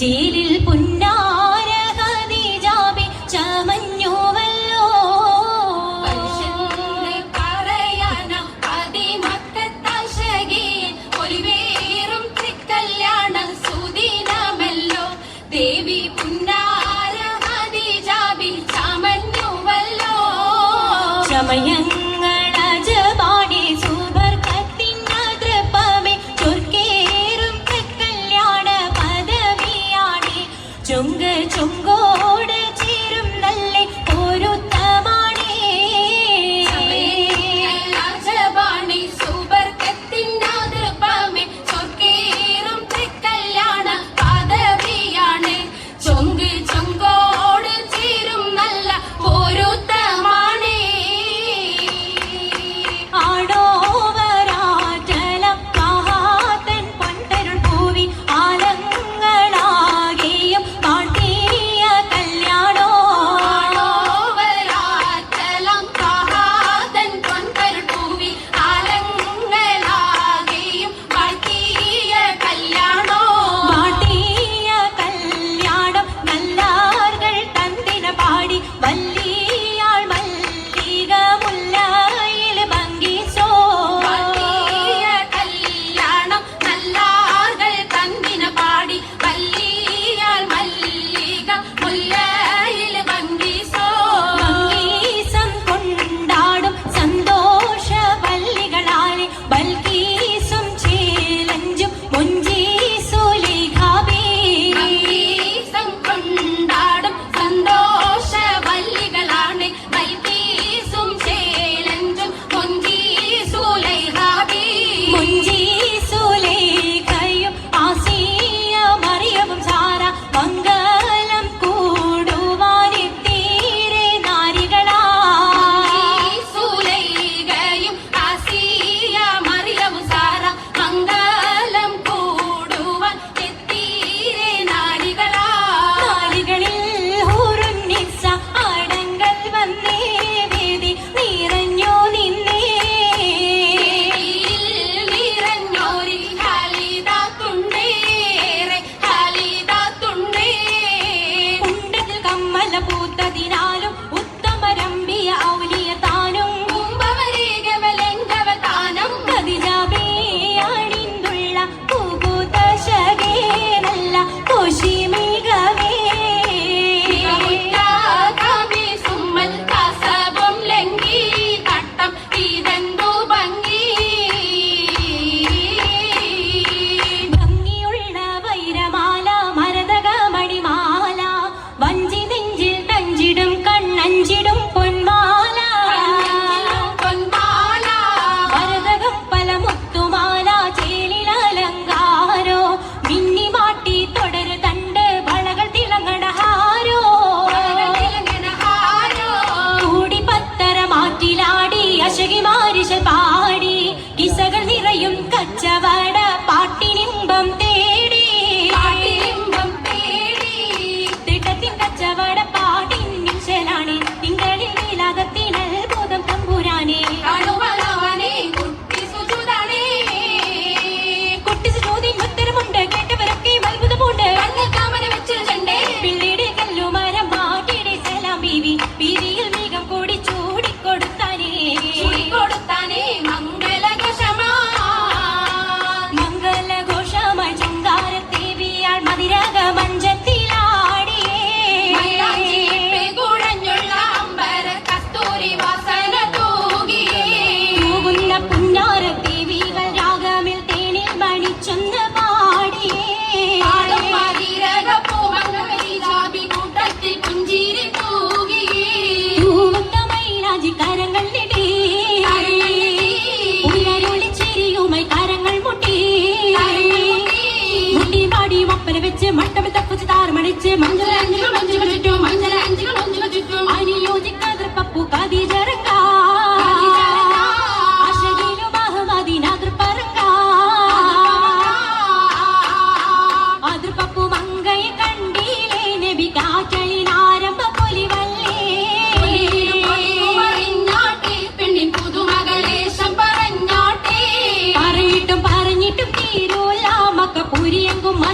ചേലിൽ പുന്നാര ഖദീജാബി ചമഞ്ഞുവല്ലോ പറയാന പതിമക്കത്തശകി ഒലിവേറും തൃക്കല്യാണ സുദിനമല്ലോ ദേവി പുന്നാര ഖദീജാബി ചമഞ്ഞുവല്ലോ ചമയങ്ങളജപാടി സുബർക്കത്തിൻ നദ്രപമേ ചൊർക്കേറും തൃക്കല്യാണ പദവിയാണി ചൊങ്ക ചൊങ്കോട് ചേരും നല്ല പൊരുത്തമാണി രാജവാണി സുബർക്കത്തിൻ നദ്രപമേ ചൊർക്കേറും തൃക്കല്യാണ പദവിയാണ് ചൊങ്ക് ചൊങ്കോട് ചേരും നല്ല പൊരുത്തമാണ് ആടോവരാറ്റലം മഹാതൻ പൊൻതരുൾ പൂവി ആലങ്ങളാകെയും പാട്ടിയ കല്യാണോ ആടോവരാറ്റലം മഹാതൻ പൊൻതരുൾ പൂവി ആലങ്ങളാകെയും പാട്ടിയ കല്യാണോ പാട്ടിയ കല്യാണം നല്ലാർകൾ തന്തിന പാടി വല്ലിയാൾ മല്ലിക മുല്ലയിൽ ഭംഗിച്ചോ പാട്ടിയ കല്യാണം നല്ലാർകൾ തന്തിന പാടി വല്ലിയാൾ മല്ലിക മുല്ലയിൽ ഭംഗിസോ ഭംഗീസം കൊണ്ടാടും സന്തോഷ വല്ലികളാലെ ബൽക്കീസും ചേലഞ്ചും മുഞ്ചീസുലിഖാബി ഭംഗീസം കൊണ്ടാടും സന്തോഷ വല്ലികളാണ് ബൽക്കീസും ചേലഞ്ചും മുഞ്ചീസുലൈഹാബി മുഞ്ചീസുലേഖയും ആസിയ മറിയവും സാര മംഗലം കൂടുവാനെത്തീരെ നാരികളാ സുലൈഖയും ആസിയ മറിയവും സാര മംഗലം കൂടുവാൻ എത്തീരെ നാരികളാ നാരികളിൽ ഹൂറുന്നിസ അടങ്കൽ വന്നേ വേദി നിറഞ്ഞു നിന്നേ നിറഞ്ഞോരി ഹാലിദാത്തുണ്ടേറെ ഹാലിദാത്തുണ്ടേ ഉണ്ടതിൽ കമ്മല പൂത്തതിനാലും ഉത്തമരമ്പിയ ഔലിയ താനും കുംഭവരേഖവലങ്കവതാനം ഖദീജാബേ അണിന്തുള്ള പൂകൂതശകേ നല്ല കോശിമികവേ മികവുറ്റാകാമി സുമ്മൽ കാസ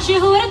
മഷ്ഹൂർ